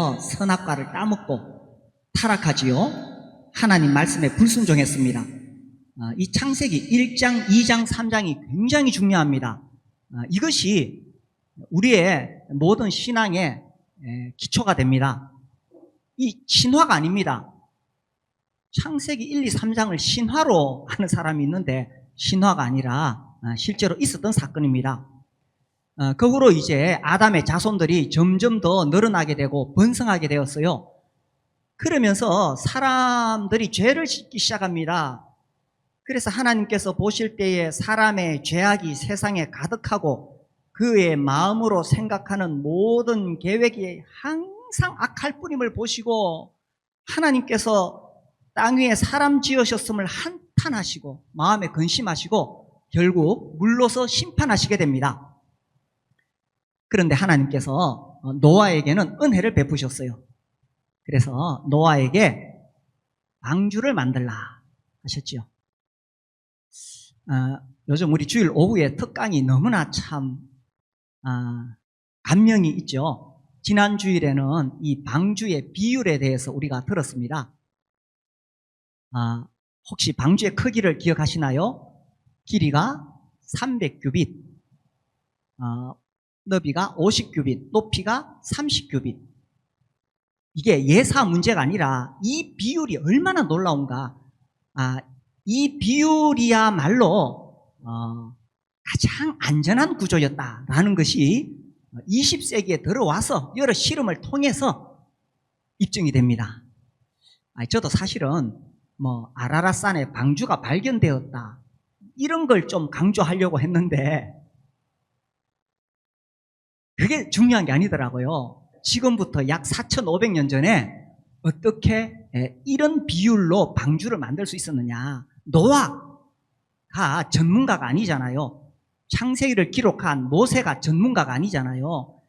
하나님께서 선악과를 따먹고 타락하지요. 하나님 말씀에 불순종했습니다. 이 창세기 1장, 2장, 3장이 굉장히 중요합니다. 이것이 우리의 모든 신앙의 기초가 됩니다. 이 신화가 아닙니다. 창세기 1, 2, 3장을 신화로 하는 사람이 있는데 신화가 아니라 실제로 있었던 사건입니다. 그 후로 이제 아담의 자손들이 점점 더 늘어나게 되고 번성하게 되었어요. 그러면서 사람들이 죄를 짓기 시작합니다. 그래서 하나님께서 보실 때에 사람의 죄악이 세상에 가득하고 그의 마음으로 생각하는 모든 계획이 항상 악할 뿐임을 보시고 하나님께서 땅 위에 사람 지으셨음을 한탄하시고 마음에 근심하시고 결국 물러서 심판하시게 됩니다. 그런데 하나님께서 노아에게는 은혜를 베푸셨어요. 그래서 노아에게 방주를 만들라 하셨지요. 요즘 우리 주일 오후에 특강이 너무나 참 감명이 있죠. 지난 주일에는 이 방주의 비율에 대해서 우리가 들었습니다. 혹시 방주의 크기를 기억하시나요? 길이가 300규빗, 너비가 50규빗, 높이가 30규빗. 이게 예사 문제가 아니라 이 비율이 얼마나 놀라운가. 이 비율이야말로 가장 안전한 구조였다라는 것이 20세기에 들어와서 여러 실험을 통해서 입증이 됩니다. 저도 사실은 아라랏산에 방주가 발견되었다 이런 걸 좀 강조하려고 했는데 그게 중요한 게 아니더라고요. 지금부터 약 4,500년 전에 어떻게 이런 비율로 방주를 만들 수 있었느냐. 노아가 전문가가 아니잖아요. 창세기를 기록한 모세가 전문가가 아니잖아요.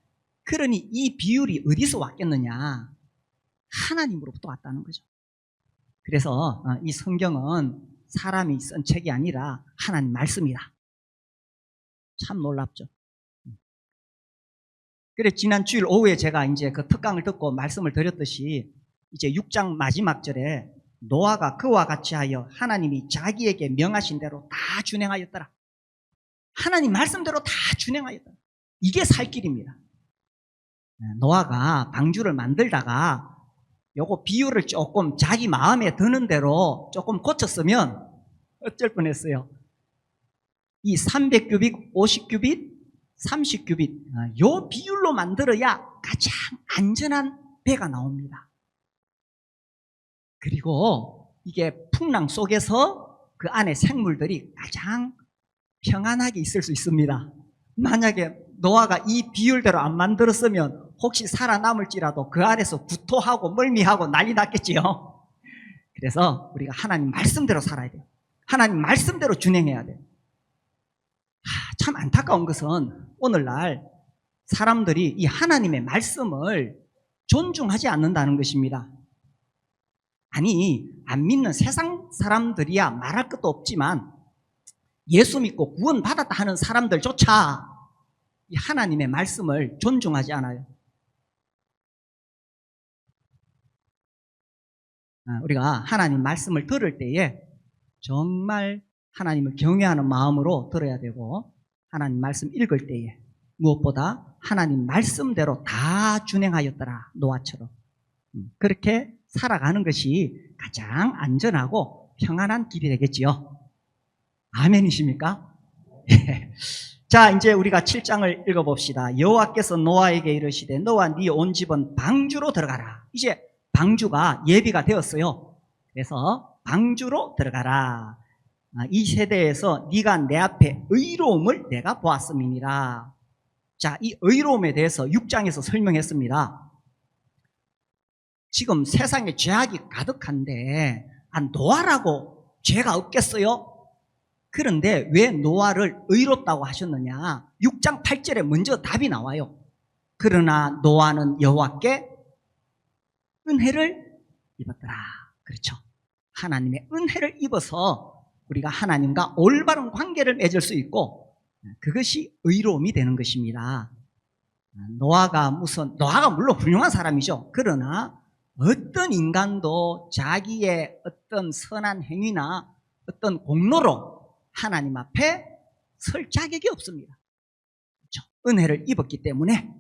그러니 이 비율이 어디서 왔겠느냐. 하나님으로부터 왔다는 거죠. 그래서 이 성경은 사람이 쓴 책이 아니라 하나님 말씀이다. 참 놀랍죠. 그래 지난 주일 오후에 제가 이제 그 특강을 듣고 말씀을 드렸듯이 이제 6장 마지막 절에 노아가 그와 같이 하여 하나님이 자기에게 명하신 대로 다 준행하였더라. 하나님 말씀대로 다 준행하였더라. 이게 살 길입니다. 노아가 방주를 만들다가 요거 비율을 조금 자기 마음에 드는 대로 조금 고쳤으면 어쩔 뻔했어요. 이 300규빗, 50규빗, 30규빗 요 비율로 만들어야 가장 안전한 배가 나옵니다. 그리고 이게 풍랑 속에서 그 안에 생물들이 가장 평안하게 있을 수 있습니다. 만약에 노아가 이 비율대로 안 만들었으면 혹시 살아남을지라도 그 안에서 구토하고 멀미하고 난리 났겠지요. 그래서 우리가 하나님 말씀대로 살아야 돼요. 하나님 말씀대로 준행해야 돼요. 참 안타까운 것은 오늘날 사람들이 이 하나님의 말씀을 존중하지 않는다는 것입니다. 아니, 안 믿는 세상 사람들이야 말할 것도 없지만 예수 믿고 구원받았다 하는 사람들조차 이 하나님의 말씀을 존중하지 않아요. 우리가 하나님 말씀을 들을 때에 정말 하나님을 경외하는 마음으로 들어야 되고 하나님 말씀 읽을 때에 무엇보다 하나님 말씀대로 다 준행하였더라. 노아처럼. 그렇게 살아가는 것이 가장 안전하고 평안한 길이 되겠지요. 아멘이십니까? 자, 이제 우리가 7장을 읽어봅시다. 여호와께서 노아에게 이르시되 너와 네 온 집은 방주로 들어가라. 이제 방주가 예비가 되었어요. 그래서 방주로 들어가라. 이 세대에서 네가 내 앞에 의로움을 내가 보았음이니라. 자, 이 의로움에 대해서 6장에서 설명했습니다. 지금 세상에 죄악이 가득한데 노아라고 죄가 없겠어요? 그런데 왜 노아를 의롭다고 하셨느냐? 6장 8절에 먼저 답이 나와요. 그러나 노아는 여호와께 은혜를 입었더라. 그렇죠. 하나님의 은혜를 입어서 우리가 하나님과 올바른 관계를 맺을 수 있고 그것이 의로움이 되는 것입니다. 노아가 물론 훌륭한 사람이죠. 그러나 어떤 인간도 자기의 어떤 선한 행위나 어떤 공로로 하나님 앞에 설 자격이 없습니다. 그렇죠? 은혜를 입었기 때문에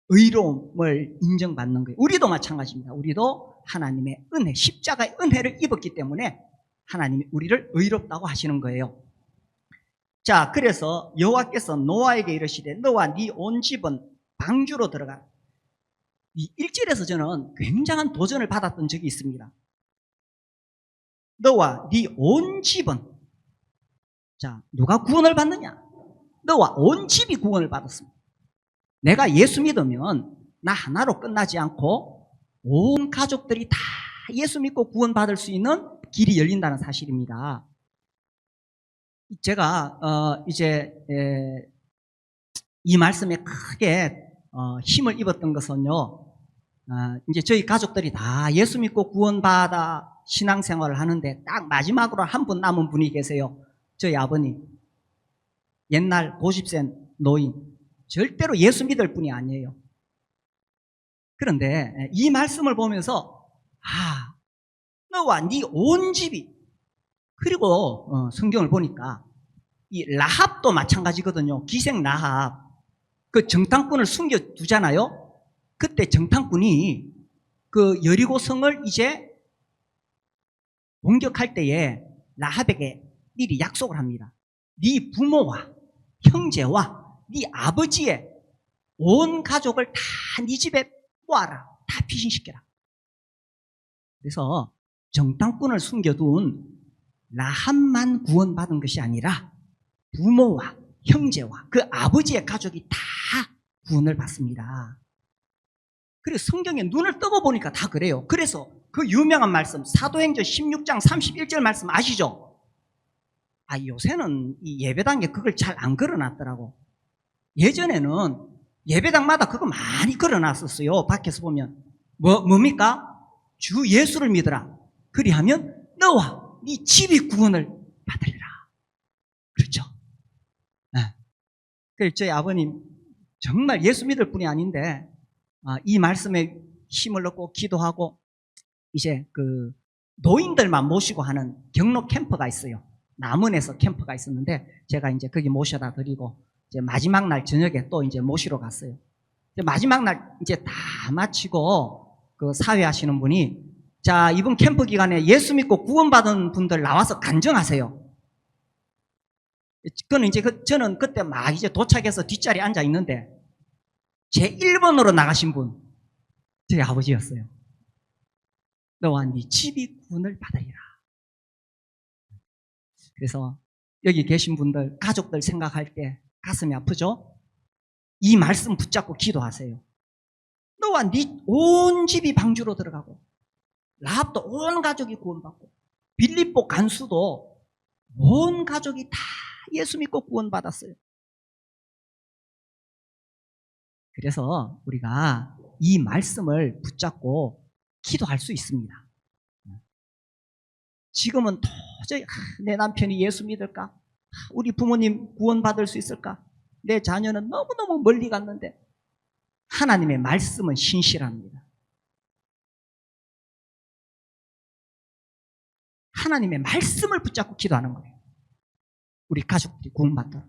의로움을 인정받는 거예요. 우리도 마찬가지입니다. 우리도 하나님의 은혜, 십자가의 은혜를 입었기 때문에 하나님이 우리를 의롭다고 하시는 거예요. 자, 그래서 여호와께서 노아에게 이르시되 너와 네 온 집은 방주로 들어가. 이 1절에서 저는 굉장한 도전을 받았던 적이 있습니다. 너와 네 온 집은, 자, 누가 구원을 받느냐? 너와 온 집이 구원을 받았습니다. 내가 예수 믿으면 나 하나로 끝나지 않고 온 가족들이 다 예수 믿고 구원받을 수 있는 길이 열린다는 사실입니다. 제가 이 말씀에 크게 힘을 입었던 것은요, 이제 저희 가족들이 다 예수 믿고 구원받아 신앙생활을 하는데 딱 마지막으로 한 분 남은 분이 계세요. 저희 아버님. 옛날 90세 노인. 절대로 예수 믿을 분이 아니에요. 그런데 이 말씀을 보면서 너와 네 온 집이, 그리고 성경을 보니까 이 라합도 마찬가지거든요. 기생 라합. 그 정탐꾼을 숨겨두잖아요. 그때 정탐꾼이 그 여리고 성을 이제 공격할 때에 라합에게 미리 약속을 합니다. 네 부모와 형제와 네 아버지의 온 가족을 다 네 집에 모아라. 다 피신시켜라. 그래서 정탐꾼을 숨겨둔 라합만 구원받은 것이 아니라 부모와 형제와 그 아버지의 가족이 다 구원을 받습니다. 그래서 성경에 눈을 뜨고 보니까 다 그래요. 그래서 그 유명한 말씀 사도행전 16장 31절 말씀 아시죠? 요새는 이 예배당에 그걸 잘 안 걸어놨더라고. 예전에는 예배당마다 그거 많이 걸어놨었어요. 밖에서 보면 뭡니까? 주 예수를 믿어라. 그리하면 너와 네 집이 구원을 받으리라. 그렇죠? 그래서 저희 아버님 정말 예수 믿을 분이 아닌데 이 말씀에 힘을 얻고 기도하고 이제 그 노인들만 모시고 하는 경로 캠프가 있어요. 남원에서 캠프가 있었는데 제가 이제 거기 모셔다 드리고 이제 마지막 날 저녁에 또 이제 모시러 갔어요. 이제 마지막 날 이제 다 마치고 그 사회하시는 분이 자, 이번 캠프 기간에 예수 믿고 구원받은 분들 나와서 간증하세요. 그는 이제 저는 그때 막 이제 도착해서 뒷자리에 앉아 있는데 제 1번으로 나가신 분 저희 아버지였어요. 너와 네 집이 구원을 받으리라. 그래서 여기 계신 분들 가족들 생각할 때 가슴이 아프죠? 이 말씀 붙잡고 기도하세요. 너와 네 온 집이 방주로 들어가고 라합도 온 가족이 구원받고 빌립보 간수도 온 가족이 다 예수 믿고 구원받았어요. 그래서 우리가 이 말씀을 붙잡고 기도할 수 있습니다. 지금은 도저히 내 남편이 예수 믿을까? 우리 부모님 구원받을 수 있을까? 내 자녀는 너무너무 멀리 갔는데 하나님의 말씀은 신실합니다. 하나님의 말씀을 붙잡고 기도하는 거예요. 우리 가족들이 구원받도록.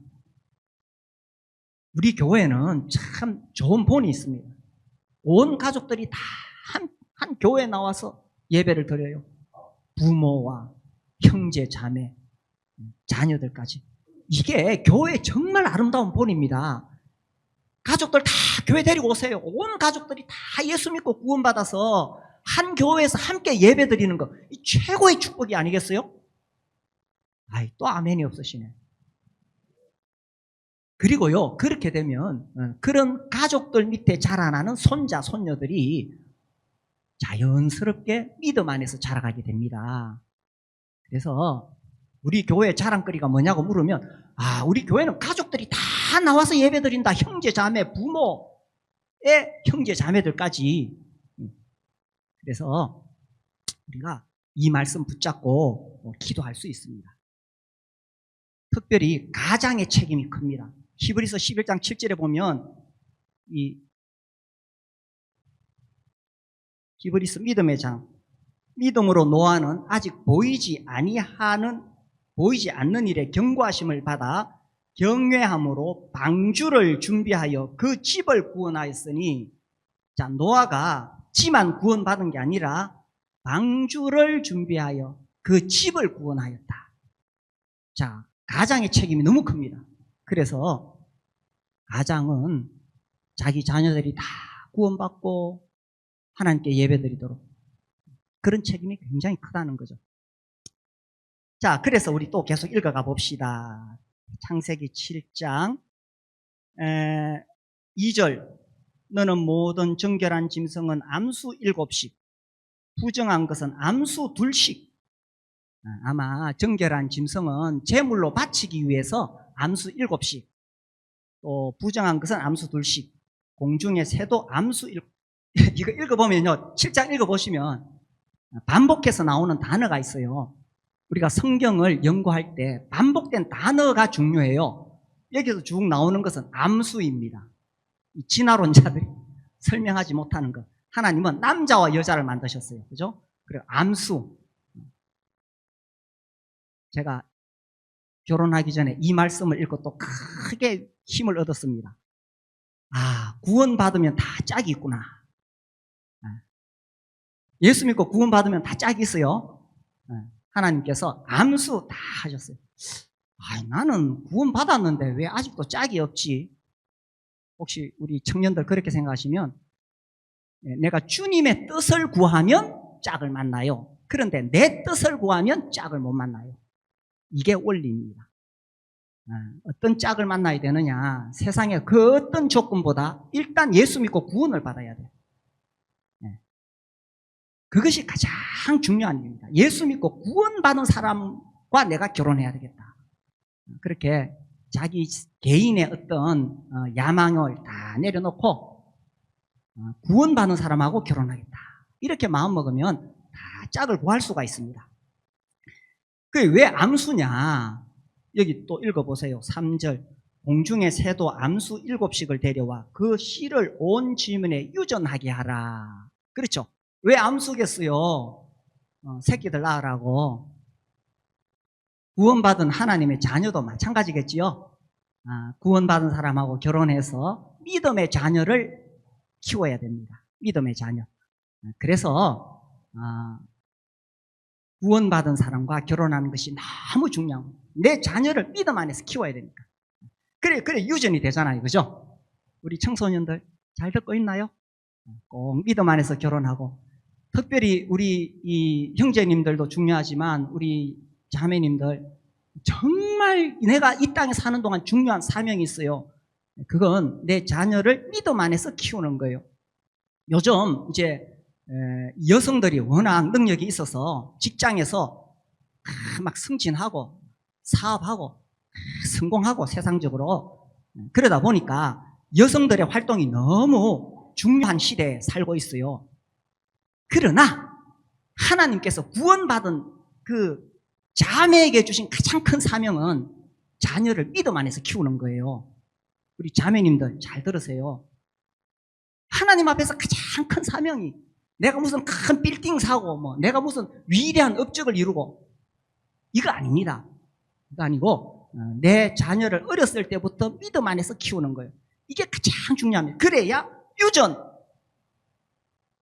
우리 교회는 참 좋은 본이 있습니다. 온 가족들이 다 한 교회에 나와서 예배를 드려요. 부모와 형제, 자매, 자녀들까지. 이게 교회의 정말 아름다운 본입니다. 가족들 다 교회 데리고 오세요. 온 가족들이 다 예수 믿고 구원받아서 한 교회에서 함께 예배 드리는 거, 이 최고의 축복이 아니겠어요? 또 아멘이 없으시네. 그리고요, 그렇게 되면 그런 가족들 밑에 자라나는 손자, 손녀들이 자연스럽게 믿음 안에서 자라가게 됩니다. 그래서 우리 교회 자랑거리가 뭐냐고 물으면 우리 교회는 가족들이 다 나와서 예배 드린다. 형제, 자매, 부모의 형제, 자매들까지. 그래서 우리가 이 말씀 붙잡고 기도할 수 있습니다. 특별히 가장의 책임이 큽니다. 히브리서 11장 7절에 보면 이 히브리서 믿음의 장, 믿음으로 노아는 아직 보이지 않는 일에 경고하심을 받아 경외함으로 방주를 준비하여 그 집을 구원하였으니, 자, 노아가 집만 구원받은 게 아니라 방주를 준비하여 그 집을 구원하였다. 자, 가장의 책임이 너무 큽니다. 그래서 가장은 자기 자녀들이 다 구원받고 하나님께 예배드리도록, 그런 책임이 굉장히 크다는 거죠. 자, 그래서 우리 또 계속 읽어가 봅시다. 창세기 7장 2절. 너는 모든 정결한 짐승은 암수 7씩, 부정한 것은 암수 2씩. 아마 정결한 짐승은 제물로 바치기 위해서 암수 7씩, 또 부정한 것은 암수 2씩, 공중의 새도 암수 7씩. 이거 읽어보면요, 7장 읽어보시면 반복해서 나오는 단어가 있어요. 우리가 성경을 연구할 때 반복된 단어가 중요해요. 여기서 쭉 나오는 것은 암수입니다. 진화론자들이 설명하지 못하는 것. 하나님은 남자와 여자를 만드셨어요. 그죠? 그리고 암수. 제가 결혼하기 전에 이 말씀을 읽고 또 크게 힘을 얻었습니다. 아, 구원받으면 다 짝이 있구나. 예수 믿고 구원받으면 다 짝이 있어요. 하나님께서 암수 다 하셨어요. 아, 나는 구원받았는데 왜 아직도 짝이 없지? 혹시 우리 청년들 그렇게 생각하시면, 내가 주님의 뜻을 구하면 짝을 만나요. 그런데 내 뜻을 구하면 짝을 못 만나요. 이게 원리입니다. 어떤 짝을 만나야 되느냐? 세상의 그 어떤 조건보다 일단 예수 믿고 구원을 받아야 돼요. 그것이 가장 중요한 일입니다. 예수 믿고 구원받은 사람과 내가 결혼해야 되겠다. 그렇게 자기 개인의 어떤 야망을 다 내려놓고 구원받은 사람하고 결혼하겠다. 이렇게 마음먹으면 다 짝을 구할 수가 있습니다. 그게 왜 암수냐? 여기 또 읽어보세요. 3절. 공중의 새도 암수 7씩을 데려와 그 씨를 온 지면에 유전하게 하라. 그렇죠? 왜 암수겠어요? 새끼들 낳으라고. 구원받은 하나님의 자녀도 마찬가지겠지요. 구원받은 사람하고 결혼해서 믿음의 자녀를 키워야 됩니다. 믿음의 자녀. 그래서 구원받은 사람과 결혼하는 것이 너무 중요한 거예요. 내 자녀를 믿음 안에서 키워야 되니까. 그래 유전이 되잖아요. 그죠? 우리 청소년들 잘 듣고 있나요? 꼭 믿음 안에서 결혼하고, 특별히 우리 이 형제님들도 중요하지만 우리 자매님들, 정말 내가 이 땅에 사는 동안 중요한 사명이 있어요. 그건 내 자녀를 믿음 안에서 키우는 거예요. 요즘 이제 여성들이 워낙 능력이 있어서 직장에서 막 승진하고 사업하고 성공하고 세상적으로, 그러다 보니까 여성들의 활동이 너무 중요한 시대에 살고 있어요. 그러나 하나님께서 구원받은 그 자매에게 주신 가장 큰 사명은 자녀를 믿음 안에서 키우는 거예요. 우리 자매님들 잘 들으세요. 하나님 앞에서 가장 큰 사명이, 내가 무슨 큰 빌딩 사고 내가 무슨 위대한 업적을 이루고, 이거 아닙니다. 이거 아니고 내 자녀를 어렸을 때부터 믿음 안에서 키우는 거예요. 이게 가장 중요합니다. 그래야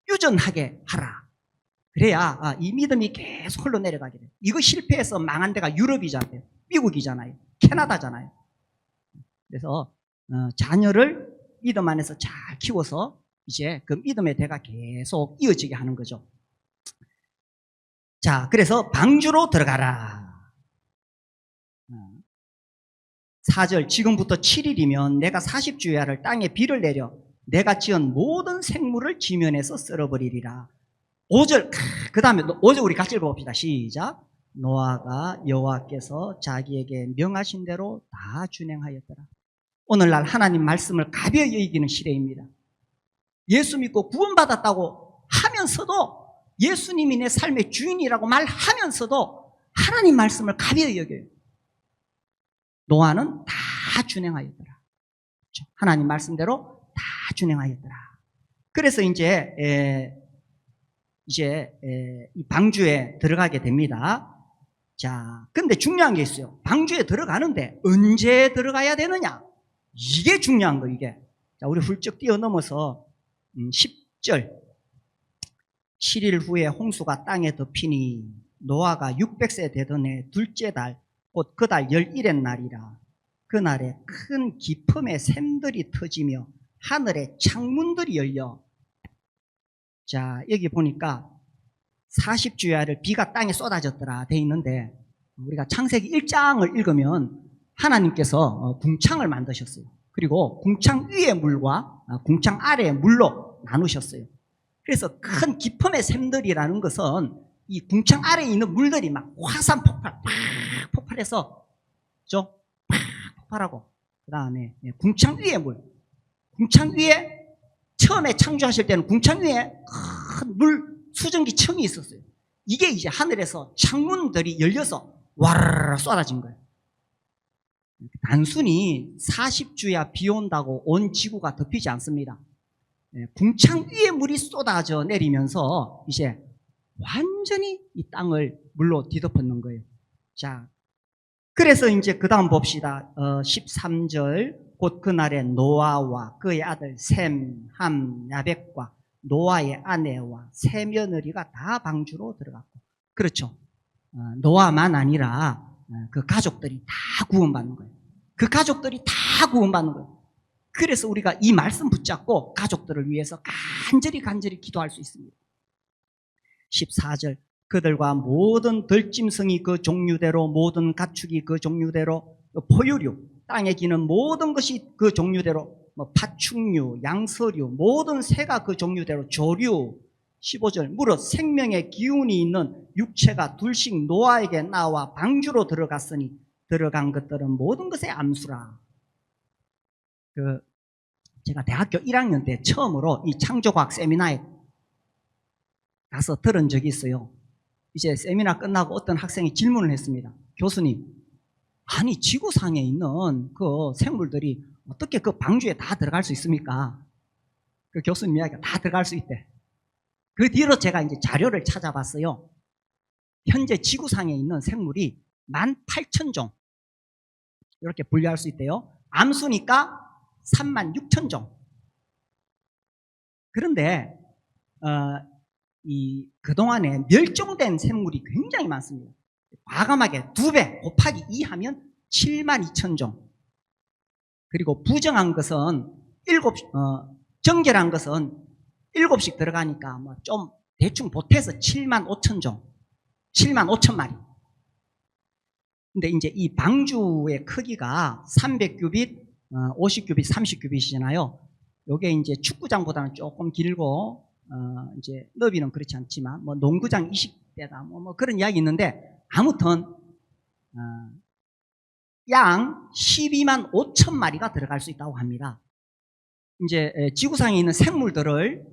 유전하게 하라. 그래야 이 믿음이 계속 흘러내려가게 돼요. 이거 실패해서 망한 데가 유럽이잖아요. 미국이잖아요. 캐나다잖아요. 그래서 자녀를 믿음 안에서 잘 키워서 이제 그 믿음의 대가 계속 이어지게 하는 거죠. 자, 그래서 방주로 들어가라. 4절. 지금부터 7일이면 내가 40주야를 땅에 비를 내려 내가 지은 모든 생물을 지면에서 썰어버리리라. 5절. 그 다음에 5절 우리 같이 읽어봅시다. 시작. 노아가 여호와께서 자기에게 명하신 대로 다 준행하였더라. 오늘날 하나님 말씀을 가벼이 여기는 시대입니다. 예수 믿고 구원받았다고 하면서도, 예수님이 내 삶의 주인이라고 말하면서도 하나님 말씀을 가벼이 여겨요. 노아는 다 준행하였더라. 하나님 말씀대로 다 준행하였더라. 그래서 이제 이 방주에 들어가게 됩니다. 자, 근데 중요한 게 있어요. 방주에 들어가는데 언제 들어가야 되느냐? 이게 중요한 거, 이게. 자, 우리 훌쩍 뛰어넘어서 10절. 7일 후에 홍수가 땅에 덮이니 노아가 600세 되던 해 둘째 달, 곧 그 달 11의 날이라. 그날에 큰 기품의 샘들이 터지며 하늘의 창문들이 열려. 자, 여기 보니까 40주야를 비가 땅에 쏟아졌더라 돼 있는데, 우리가 창세기 1장을 읽으면 하나님께서 궁창을 만드셨어요. 그리고 궁창 위의 물과 궁창 아래의 물로 나누셨어요. 그래서 큰 기품의 샘들이라는 것은 이 궁창 아래에 있는 물들이 막 화산 폭발, 팍 폭발해서, 그죠? 팍 폭발하고, 그 다음에 궁창 위의 물, 궁창 위에 처음에 창조하실 때는 궁창 위에 큰 물 수증기 층이 있었어요. 이게 이제 하늘에서 창문들이 열려서 와르르 쏟아진 거예요. 단순히 40주야 비 온다고 온 지구가 덮이지 않습니다. 궁창 위에 물이 쏟아져 내리면서 이제 완전히 이 땅을 물로 뒤덮는 거예요. 자, 그래서 이제 그 다음 봅시다. 13절. 곧 그날에 노아와 그의 아들 셈, 함, 야벳과 노아의 아내와 세 며느리가 다 방주로 들어갔고, 그렇죠. 노아만 아니라 그 가족들이 다 구원받는 거예요. 그 가족들이 다 구원받는 거예요. 그래서 우리가 이 말씀 붙잡고 가족들을 위해서 간절히 기도할 수 있습니다. 14절. 그들과 모든 들짐승이 그 종류대로, 모든 가축이 그 종류대로, 포유류, 땅에 기는 모든 것이 그 종류대로, 파충류, 양서류, 모든 새가 그 종류대로, 조류. 15절. 무릇 생명의 기운이 있는 육체가 둘씩 노아에게 나와 방주로 들어갔으니 들어간 것들은 모든 것의 암수라. 제가 대학교 1학년 때 처음으로 이 창조과학 세미나에 가서 들은 적이 있어요. 이제 세미나 끝나고 어떤 학생이 질문을 했습니다. 교수님, 아니 지구상에 있는 그 생물들이 어떻게 그 방주에 다 들어갈 수 있습니까? 그 교수님 이야기가 다 들어갈 수 있대. 그 뒤로 제가 이제 자료를 찾아봤어요. 현재 지구상에 있는 생물이 18,000종 이렇게 분류할 수 있대요. 암수니까 36,000종. 그런데 그동안에 멸종된 생물이 굉장히 많습니다. 과감하게 2배 곱하기 2 하면 72,000종. 그리고 부정한 것은 정결한 것은 7씩 들어가니까 좀 대충 보태서 75,000종, 75,000마리. 근데 이제 이 방주의 크기가 300규빗, 50규빗, 30규빗이잖아요. 요게 이제 축구장보다는 조금 길고, 이제 너비는 그렇지 않지만, 농구장 20배다, 그런 이야기 있는데, 아무튼, 양 12만 5천 마리가 들어갈 수 있다고 합니다. 이제 지구상에 있는 생물들을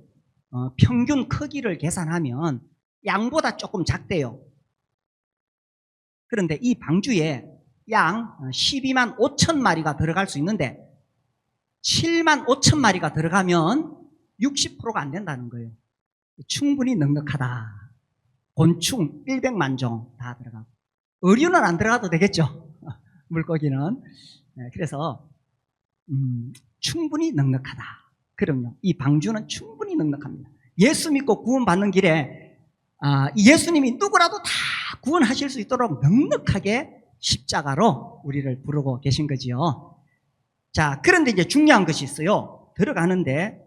평균 크기를 계산하면 양보다 조금 작대요. 그런데 이 방주에 양 12만 5천 마리가 들어갈 수 있는데 7만 5천 마리가 들어가면 60%가 안 된다는 거예요. 충분히 넉넉하다. 곤충 100만 종 다 들어가고, 어류는 안 들어가도 되겠죠. 물고기는. 그래서 충분히 넉넉하다. 그럼요. 이 방주는 충분히 넉넉합니다. 예수 믿고 구원받는 길에 예수님이 누구라도 다 구원하실 수 있도록 넉넉하게 십자가로 우리를 부르고 계신 거지요. 자, 그런데 이제 중요한 것이 있어요. 들어가는데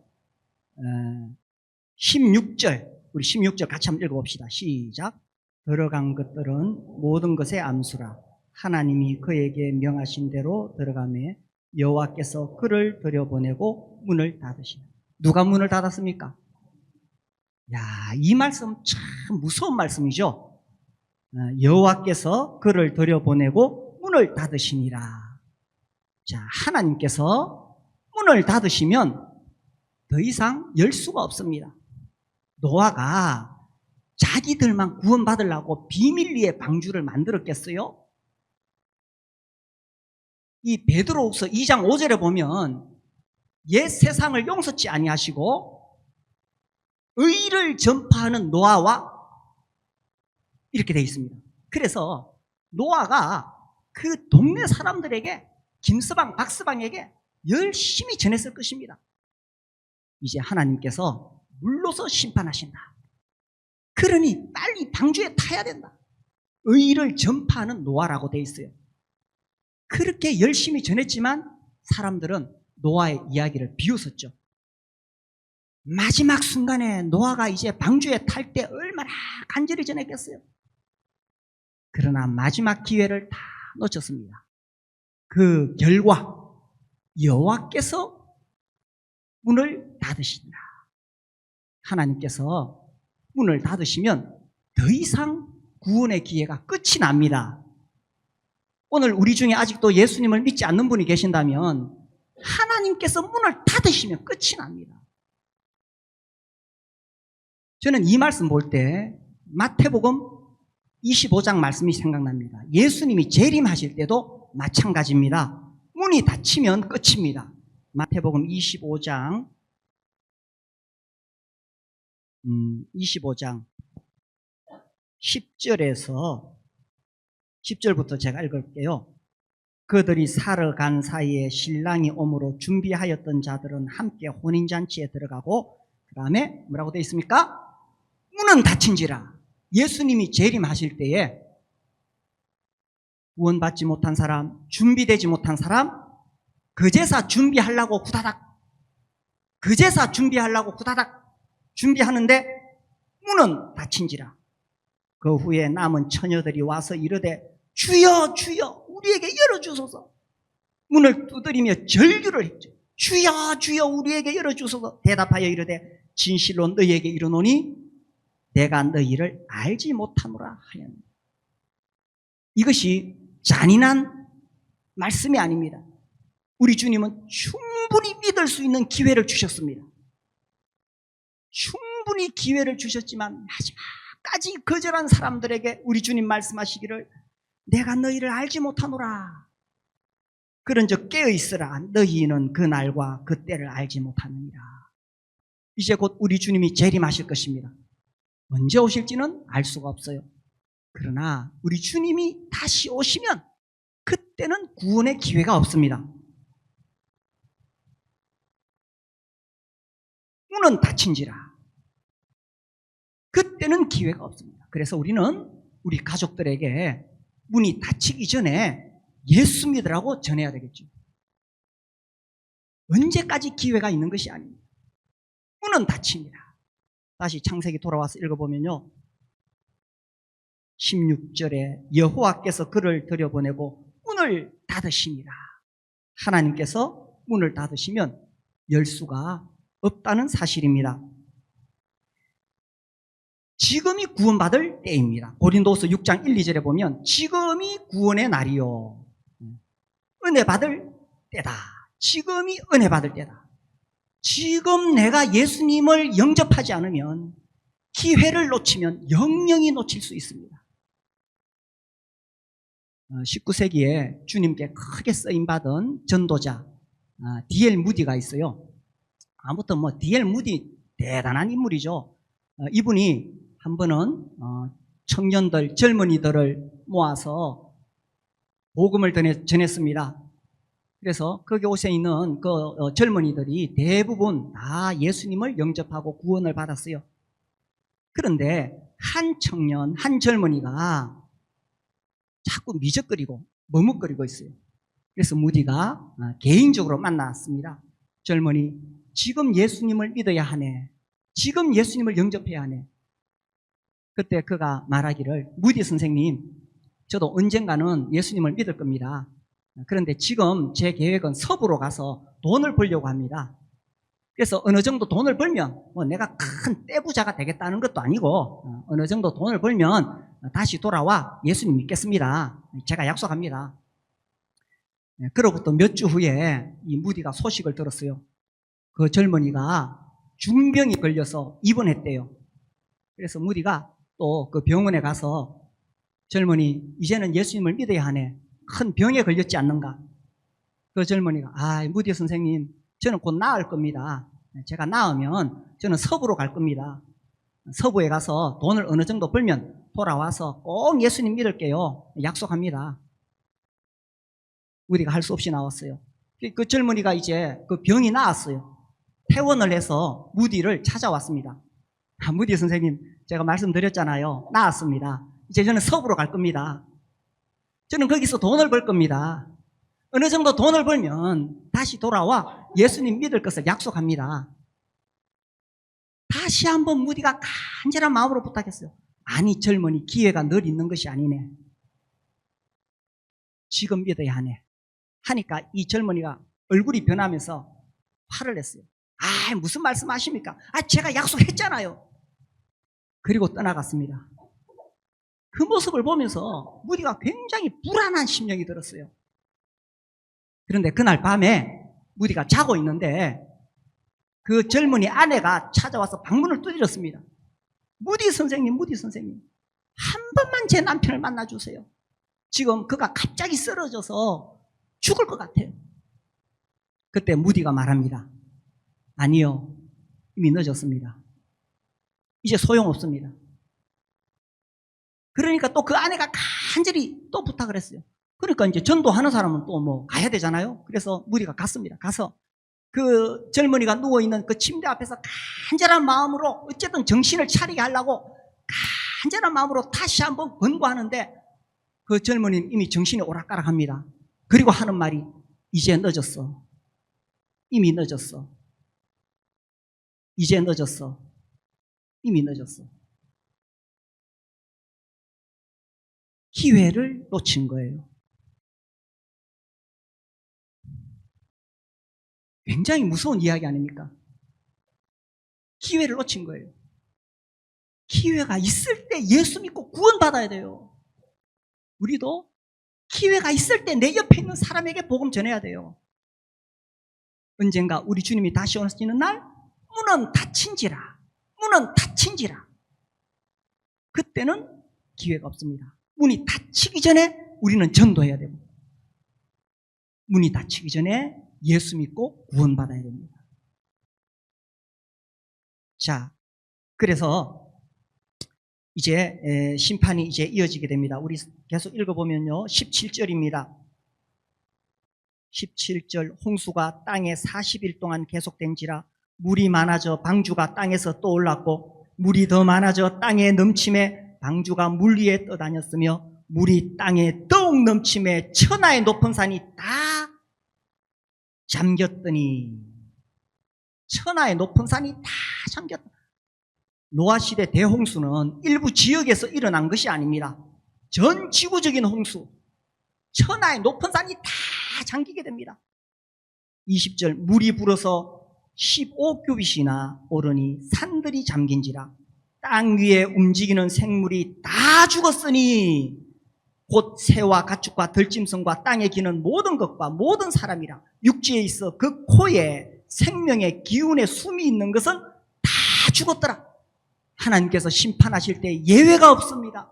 16절, 우리 16절 같이 한번 읽어봅시다. 시작. 들어간 것들은 모든 것의 암수라. 하나님이 그에게 명하신 대로 들어가매 여호와께서 그를 들여보내고 문을 닫으시니. 누가 문을 닫았습니까? 야, 이 말씀 참 무서운 말씀이죠. 여호와께서 그를 들여보내고 문을 닫으시니라. 자, 하나님께서 문을 닫으시면 더 이상 열 수가 없습니다. 노아가 자기들만 구원받으려고 비밀리에 방주를 만들었겠어요? 이 베드로후서 2장 5절에 보면 옛 세상을 용서치 아니하시고 의를 전파하는 노아와 이렇게 되어 있습니다. 그래서 노아가 그 동네 사람들에게 김서방, 박서방에게 열심히 전했을 것입니다. 이제 하나님께서 물로서 심판하신다. 그러니 빨리 방주에 타야 된다. 의를 전파하는 노아라고 되어 있어요. 그렇게 열심히 전했지만 사람들은 노아의 이야기를 비웃었죠. 마지막 순간에 노아가 이제 방주에 탈 때 얼마나 간절히 전했겠어요. 그러나 마지막 기회를 다 놓쳤습니다. 그 결과 여호와께서 문을 닫으신다. 하나님께서 문을 닫으시면 더 이상 구원의 기회가 끝이 납니다. 오늘 우리 중에 아직도 예수님을 믿지 않는 분이 계신다면 하나님께서 문을 닫으시면 끝이 납니다. 저는 이 말씀 볼 때 마태복음 25장 말씀이 생각납니다. 예수님이 재림하실 때도 마찬가지입니다. 문이 닫히면 끝입니다. 마태복음 25장 10절부터 제가 읽을게요. 그들이 살아간 사이에 신랑이 오므로 준비하였던 자들은 함께 혼인잔치에 들어가고 그 다음에 뭐라고 되어 있습니까? 문은 닫힌지라. 예수님이 재림하실 때에 구원받지 못한 사람, 준비되지 못한 사람, 그 제사 준비하려고 후다닥 준비하는데 문은 닫힌지라. 그 후에 남은 처녀들이 와서 이르되 주여 주여 우리에게 열어주소서. 문을 두드리며 절규를 했죠. 주여 주여 우리에게 열어주소서. 대답하여 이르되 진실로 너희에게 이르노니 내가 너희를 알지 못하노라 하였느니라. 이것이 잔인한 말씀이 아닙니다. 우리 주님은 충분히 믿을 수 있는 기회를 주셨습니다. 충분히 기회를 주셨지만 마지막까지 거절한 사람들에게 우리 주님 말씀하시기를 내가 너희를 알지 못하노라. 그런즉 깨어있으라. 너희는 그 날과 그 때를 알지 못하느니라. 이제 곧 우리 주님이 재림하실 것입니다. 언제 오실지는 알 수가 없어요. 그러나 우리 주님이 다시 오시면 그때는 구원의 기회가 없습니다. 문은 닫힌지라. 그때는 기회가 없습니다. 그래서 우리는 우리 가족들에게 문이 닫히기 전에 예수 믿으라고 전해야 되겠죠. 언제까지 기회가 있는 것이 아닙니다. 문은 닫힙니다. 다시 창세기 돌아와서 읽어보면요. 16절에 여호와께서 그를 들여보내고 문을 닫으시니라. 하나님께서 문을 닫으시면 열 수가 없다는 사실입니다. 지금이 구원받을 때입니다. 고린도서 6장 1, 2절에 보면 지금이 구원의 날이요. 은혜 받을 때다. 지금이 은혜 받을 때다. 지금 내가 예수님을 영접하지 않으면 기회를 놓치면 영영이 놓칠 수 있습니다. 19세기에 주님께 크게 쓰임받은 전도자 D.L. 무디가 있어요. 아무튼 D.L. 무디 대단한 인물이죠. 이분이 한 번은 청년들, 젊은이들을 모아서 복음을 전했습니다. 그래서 거기 옷에 있는 그 젊은이들이 대부분 다 예수님을 영접하고 구원을 받았어요. 그런데 한 청년, 한 젊은이가 자꾸 미적거리고 머뭇거리고 있어요. 그래서 무디가 개인적으로 만났습니다. 젊은이, 지금 예수님을 믿어야 하네. 지금 예수님을 영접해야 하네. 그때 그가 말하기를, 무디 선생님, 저도 언젠가는 예수님을 믿을 겁니다. 그런데 지금 제 계획은 서부로 가서 돈을 벌려고 합니다. 그래서 어느 정도 돈을 벌면 내가 큰 떼부자가 되겠다는 것도 아니고 어느 정도 돈을 벌면 다시 돌아와 예수님 믿겠습니다. 제가 약속합니다. 그로부터 몇 주 후에 이 무디가 소식을 들었어요. 그 젊은이가 중병이 걸려서 입원했대요. 그래서 무디가 또 그 병원에 가서 젊은이, 이제는 예수님을 믿어야 하네. 큰 병에 걸렸지 않는가? 그 젊은이가, 무디 선생님, 저는 곧 나을 겁니다. 제가 나으면 저는 서부로 갈 겁니다. 서부에 가서 돈을 어느 정도 벌면 돌아와서 꼭 예수님 믿을게요. 약속합니다. 우리가 할 수 없이 나왔어요. 그 젊은이가 이제 그 병이 나았어요. 퇴원을 해서 무디를 찾아왔습니다. 무디 선생님, 제가 말씀드렸잖아요. 나았습니다. 이제 저는 서부로 갈 겁니다. 저는 거기서 돈을 벌 겁니다. 어느 정도 돈을 벌면 다시 돌아와 예수님 믿을 것을 약속합니다. 다시 한번 무디가 간절한 마음으로 부탁했어요. 아니 젊은이, 기회가 늘 있는 것이 아니네. 지금 믿어야 하네. 하니까 이 젊은이가 얼굴이 변하면서 화를 냈어요. 아, 무슨 말씀하십니까? 아, 제가 약속했잖아요. 그리고 떠나갔습니다. 그 모습을 보면서 무디가 굉장히 불안한 심령이 들었어요. 그런데 그날 밤에 무디가 자고 있는데 그 젊은이 아내가 찾아와서 방문을 두드렸습니다. 무디 선생님, 한 번만 제 남편을 만나주세요. 지금 그가 갑자기 쓰러져서 죽을 것 같아요. 그때 무디가 말합니다. 아니요, 이미 늦었습니다. 이제 소용없습니다. 그러니까 또 그 아내가 간절히 또 부탁을 했어요. 그러니까 이제 전도하는 사람은 또 뭐 가야 되잖아요. 그래서 무디가 갔습니다. 가서 그 젊은이가 누워있는 그 침대 앞에서 간절한 마음으로 어쨌든 정신을 차리게 하려고 간절한 마음으로 다시 한번 권고하는데 그 젊은이는 이미 정신이 오락가락합니다. 그리고 하는 말이 이제 늦었어. 이미 늦었어. 이제 늦었어. 이미 늦었어. 기회를 놓친 거예요. 굉장히 무서운 이야기 아닙니까? 기회를 놓친 거예요. 기회가 있을 때 예수 믿고 구원받아야 돼요. 우리도 기회가 있을 때 내 옆에 있는 사람에게 복음 전해야 돼요. 언젠가 우리 주님이 다시 오시는 날 문은 닫힌지라. 그때는 기회가 없습니다. 문이 닫히기 전에 우리는 전도해야 됩니다. 문이 닫히기 전에 예수 믿고 구원받아야 됩니다. 자, 그래서 이제 심판이 이제 이어지게 됩니다. 우리 계속 읽어보면요. 17절입니다. 17절 홍수가 땅에 40일 동안 계속된지라 물이 많아져 방주가 땅에서 떠올랐고 물이 더 많아져 땅에 넘침에 방주가 물 위에 떠다녔으며 물이 땅에 더욱 넘침에 천하의 높은 산이 다 잠겼더니 천하의 높은 산이 다 잠겼다. 노아시대 대홍수는 일부 지역에서 일어난 것이 아닙니다. 전 지구적인 홍수, 천하의 높은 산이 다 잠기게 됩니다. 20절 물이 불어서 15규빗이나 오르니 산들이 잠긴지라 땅 위에 움직이는 생물이 다 죽었으니 곧 새와 가축과 들짐승과 땅에 기는 모든 것과 모든 사람이라 육지에 있어 그 코에 생명의 기운의 숨이 있는 것은 다 죽었더라. 하나님께서 심판하실 때 예외가 없습니다.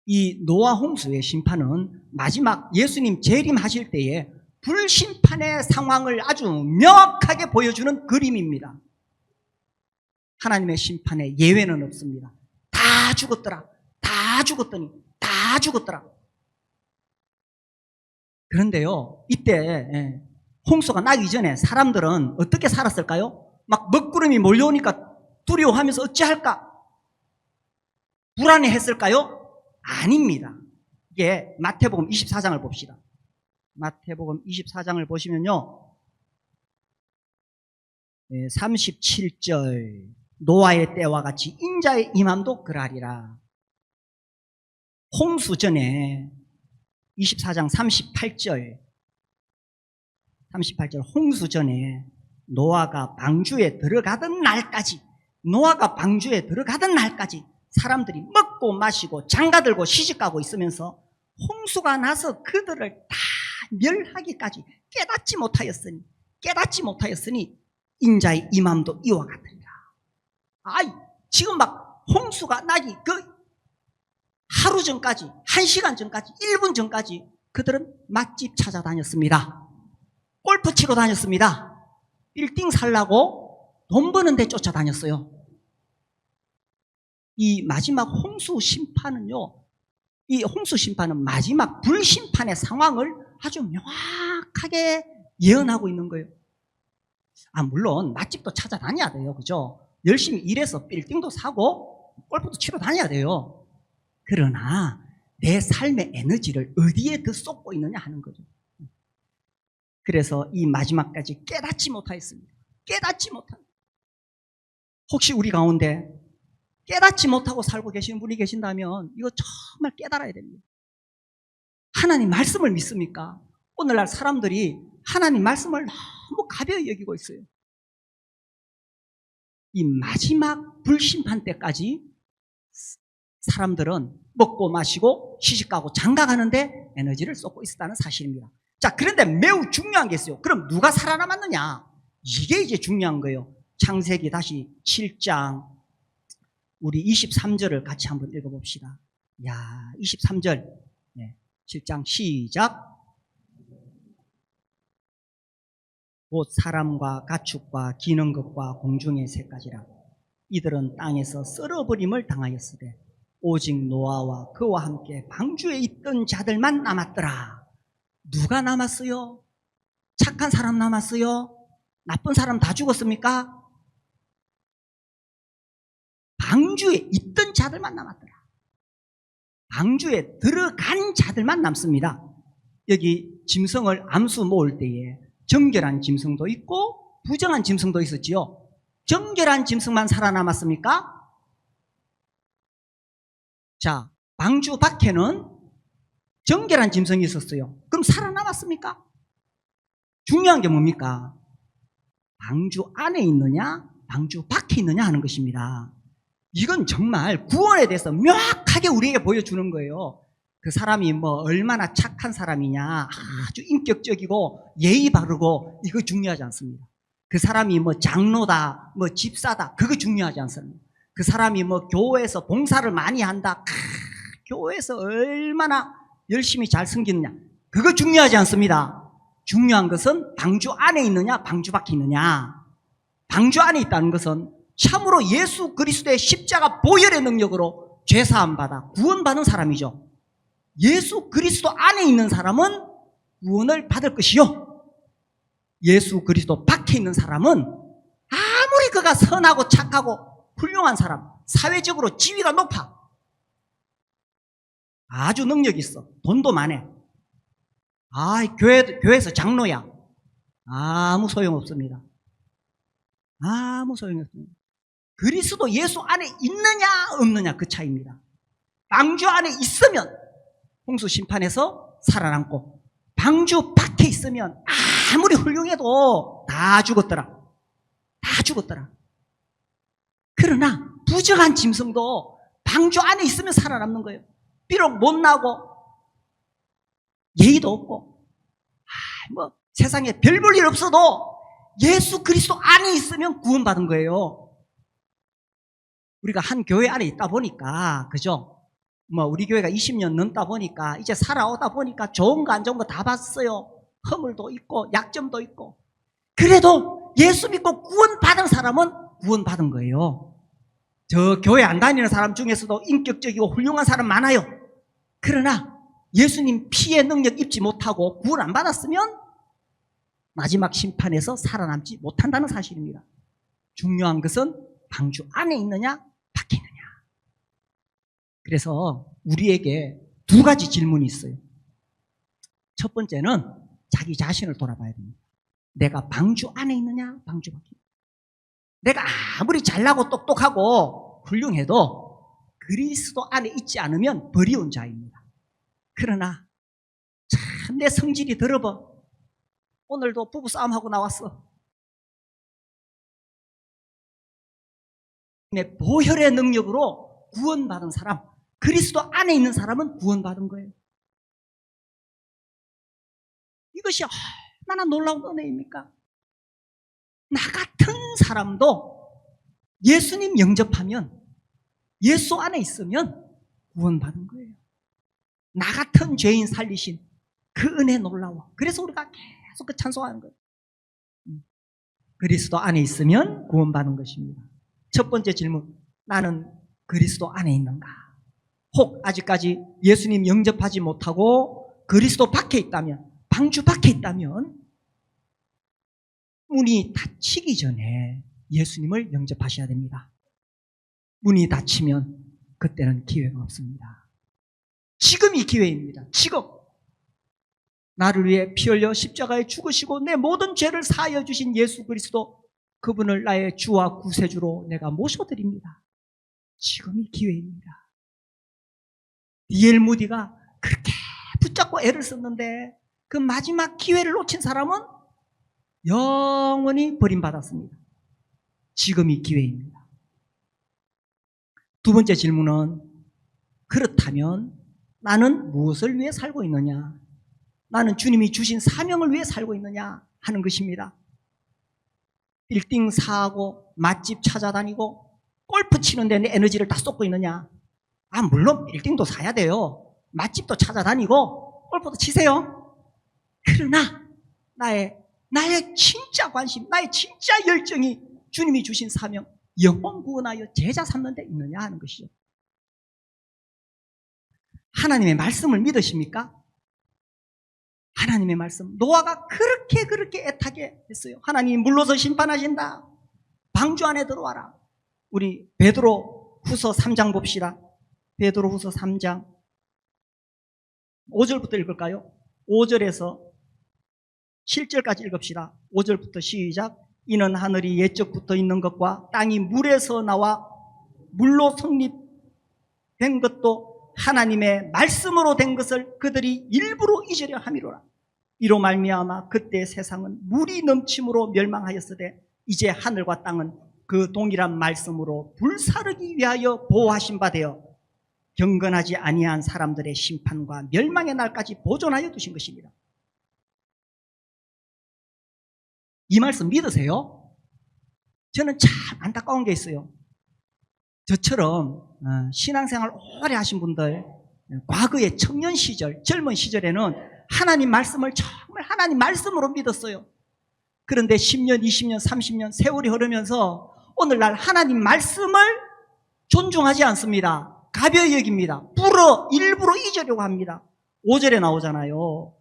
이 노아 홍수의 심판은 마지막 예수님 재림하실 때에 불심판의 상황을 아주 명확하게 보여주는 그림입니다. 하나님의 심판에 예외는 없습니다. 다 죽었더라. 다 죽었더니 다 죽었더라. 그런데요, 이때 홍수가 나기 전에 사람들은 어떻게 살았을까요? 막 먹구름이 몰려오니까 두려워하면서 어찌할까? 불안해했을까요? 아닙니다. 이게 마태복음 24장을 봅시다. 마태복음 24장을 보시면요, 37절 노아의 때와 같이 인자의 임함도 그러하리라. 홍수 전에 24장 38절 홍수 전에 노아가 방주에 들어가던 날까지 사람들이 먹고 마시고 장가들고 시집가고 있으면서 홍수가 나서 그들을 다 멸하기까지 깨닫지 못하였으니 인자의 임함도 이와 같으리라. 지금 막 홍수가 나기 그 하루 전까지, 1시간 전까지, 1분 전까지 그들은 맛집 찾아다녔습니다. 골프 치러 다녔습니다. 빌딩 살라고 돈 버는 데 쫓아다녔어요. 이 마지막 홍수 심판은요, 이 홍수 심판은 마지막 불심판의 상황을 아주 명확하게 예언하고 있는 거예요. 물론 맛집도 찾아다녀야 돼요. 그죠? 열심히 일해서 빌딩도 사고 골프도 치러 다녀야 돼요. 그러나 내 삶의 에너지를 어디에 더 쏟고 있느냐 하는 거죠. 그래서 이 마지막까지 깨닫지 못하였습니다. 깨닫지 못한. 혹시 우리 가운데 깨닫지 못하고 살고 계시는 분이 계신다면 이거 정말 깨달아야 됩니다. 하나님 말씀을 믿습니까? 오늘날 사람들이 하나님 말씀을 너무 가벼이 여기고 있어요. 이 마지막 불심판 때까지 사람들은 먹고 마시고 시집가고 장가가는데 에너지를 쏟고 있었다는 사실입니다. 자, 그런데 매우 중요한 게 있어요. 그럼 누가 살아남았느냐? 이게 이제 중요한 거예요. 창세기 다시 7장 우리 23절을 같이 한번 읽어봅시다. 23절 7장 시작. 곧 사람과 가축과 기는 것과 공중의 새까지라. 이들은 땅에서 썰어버림을 당하였으되 오직 노아와 그와 함께 방주에 있던 자들만 남았더라. 누가 남았어요? 착한 사람 남았어요? 나쁜 사람 다 죽었습니까? 방주에 있던 자들만 남았더라. 방주에 들어간 자들만 남습니다. 여기 짐승을 암수 모을 때에 정결한 짐승도 있고 부정한 짐승도 있었지요. 정결한 짐승만 살아남았습니까? 자, 방주 밖에는 정결한 짐승이 있었어요. 그럼 살아남았습니까? 중요한 게 뭡니까? 방주 안에 있느냐 방주 밖에 있느냐 하는 것입니다. 이건 정말 구원에 대해서 명확하게 우리에게 보여주는 거예요. 그 사람이 얼마나 착한 사람이냐, 아주 인격적이고 예의 바르고, 이거 중요하지 않습니다. 그 사람이 장로다, 집사다, 그거 중요하지 않습니다. 그 사람이 교회에서 봉사를 많이 한다, 교회에서 얼마나 열심히 잘 섬기느냐, 그거 중요하지 않습니다. 중요한 것은 방주 안에 있느냐 방주 밖에 있느냐. 방주 안에 있다는 것은 참으로 예수 그리스도의 십자가 보혈의 능력으로 죄사함 받아 구원받은 사람이죠. 예수 그리스도 안에 있는 사람은 구원을 받을 것이요, 예수 그리스도 밖에 있는 사람은 아무리 그가 선하고 착하고 훌륭한 사람, 사회적으로 지위가 높아, 아주 능력이 있어, 돈도 많아, 교회에서 장로야, 아무 소용없습니다. 아무 소용이 없습니다. 그리스도 예수 안에 있느냐 없느냐 그 차이입니다. 방주 안에 있으면 홍수 심판에서 살아남고, 방주 밖에 있으면 아무리 훌륭해도 다 죽었더라. 다 죽었더라. 그러나 부정한 짐승도 방주 안에 있으면 살아남는 거예요. 비록 못나고 예의도 없고 세상에 별 볼 일 없어도 예수 그리스도 안에 있으면 구원받은 거예요. 우리가 한 교회 안에 있다 보니까, 그죠? 우리 교회가 20년 넘다 보니까, 이제 살아오다 보니까 좋은 거 안 좋은 거 다 봤어요. 허물도 있고 약점도 있고. 그래도 예수 믿고 구원받은 사람은 구원받은 거예요. 저 교회 안 다니는 사람 중에서도 인격적이고 훌륭한 사람 많아요. 그러나 예수님 피의 능력 입지 못하고 구원 안 받았으면 마지막 심판에서 살아남지 못한다는 사실입니다. 중요한 것은 방주 안에 있느냐 밖에 있느냐. 그래서 우리에게 두 가지 질문이 있어요. 첫 번째는 자기 자신을 돌아봐야 됩니다. 내가 방주 안에 있느냐 방주 밖에 있느냐. 내가 아무리 잘나고 똑똑하고 훌륭해도 그리스도 안에 있지 않으면 버리운 자입니다. 그러나 참 내 성질이 더러워. 오늘도 부부싸움하고 나왔어. 보혈의 능력으로 구원받은 사람, 그리스도 안에 있는 사람은 구원받은 거예요. 이것이 얼마나 놀라운 은혜입니까? 나 같은 사람도 예수님 영접하면, 예수 안에 있으면 구원받은 거예요. 나 같은 죄인 살리신 그 은혜 놀라워. 그래서 우리가 계속 그 찬송하는 거예요. 그리스도 안에 있으면 구원받는 것입니다. 첫 번째 질문, 나는 그리스도 안에 있는가? 혹 아직까지 예수님 영접하지 못하고 그리스도 밖에 있다면, 방주 밖에 있다면 문이 닫히기 전에 예수님을 영접하셔야 됩니다. 문이 닫히면 그때는 기회가 없습니다. 지금이 기회입니다. 지금. 나를 위해 피 흘려 십자가에 죽으시고 내 모든 죄를 사하여 주신 예수 그리스도, 그분을 나의 주와 구세주로 내가 모셔드립니다. 지금이 기회입니다. D.L. 무디가 그렇게 붙잡고 애를 썼는데 그 마지막 기회를 놓친 사람은 영원히 버림받았습니다. 지금이 기회입니다. 두 번째 질문은, 그렇다면 나는 무엇을 위해 살고 있느냐? 나는 주님이 주신 사명을 위해 살고 있느냐 하는 것입니다. 빌딩 사하고 맛집 찾아다니고 골프 치는데 내 에너지를 다 쏟고 있느냐? 물론 빌딩도 사야 돼요. 맛집도 찾아다니고 골프도 치세요. 그러나 나의 진짜 관심, 나의 진짜 열정이 주님이 주신 사명, 영혼 구원하여 제자 삼는 데 있느냐 하는 것이죠. 하나님의 말씀을 믿으십니까? 하나님의 말씀, 노아가 그렇게 애타게 했어요. 하나님 물러서 심판하신다. 방주 안에 들어와라. 우리 베드로 후서 3장 봅시다. 베드로 후서 3장 5절부터 읽을까요? 5절에서 7절까지 읽읍시다. 5절부터 시작. 이는 하늘이 옛적부터 있는 것과 땅이 물에서 나와 물로 성립된 것도 하나님의 말씀으로 된 것을 그들이 일부러 잊으려 함이로라. 이로 말미암아 그때 세상은 물이 넘침으로 멸망하였으되 이제 하늘과 땅은 그 동일한 말씀으로 불사르기 위하여 보호하신 바 되어 경건하지 아니한 사람들의 심판과 멸망의 날까지 보존하여 두신 것입니다. 이 말씀 믿으세요? 저는 참 안타까운 게 있어요. 저처럼 신앙생활 오래 하신 분들, 과거의 청년 시절, 젊은 시절에는 하나님 말씀을 정말 하나님 말씀으로 믿었어요. 그런데 10년, 20년, 30년 세월이 흐르면서 오늘날 하나님 말씀을 존중하지 않습니다. 가벼이 여깁니다. 일부러 잊으려고 합니다. 5절에 나오잖아요.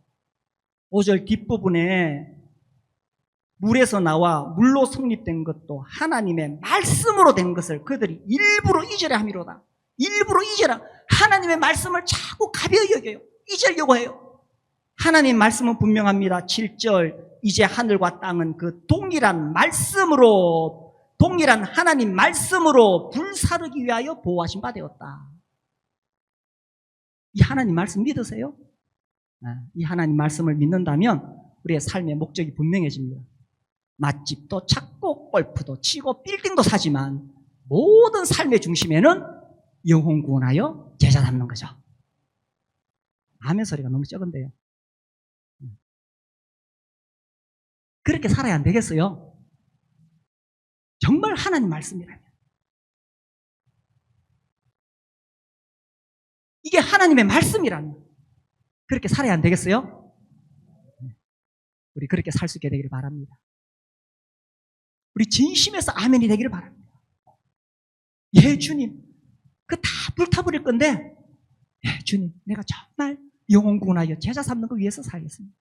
5절 뒷부분에 물에서 나와 물로 성립된 것도 하나님의 말씀으로 된 것을 그들이 일부러 잊으려 함이로다. 일부러 잊으라. 하나님의 말씀을 자꾸 가벼이 여겨요. 잊으려고 해요. 하나님 말씀은 분명합니다. 7절, 이제 하늘과 땅은 그 동일한 하나님 말씀으로 불사르기 위하여 보호하신 바 되었다. 이 하나님 말씀 믿으세요? 이 하나님 말씀을 믿는다면 우리의 삶의 목적이 분명해집니다. 맛집도 찾고 골프도 치고 빌딩도 사지만 모든 삶의 중심에는 영혼 구원하여 제자 삼는 거죠. 아멘 소리가 너무 적은데요. 그렇게 살아야 안 되겠어요? 정말 하나님 말씀이라면. 이게 하나님의 말씀이라면 그렇게 살아야 안 되겠어요? 우리 그렇게 살 수 있게 되기를 바랍니다. 우리 진심에서 아멘이 되기를 바랍니다. 예, 주님. 그 다 불타버릴 건데, 예, 주님. 내가 정말 영혼 구원하여 제자 삼는 거 위해서 살겠습니다.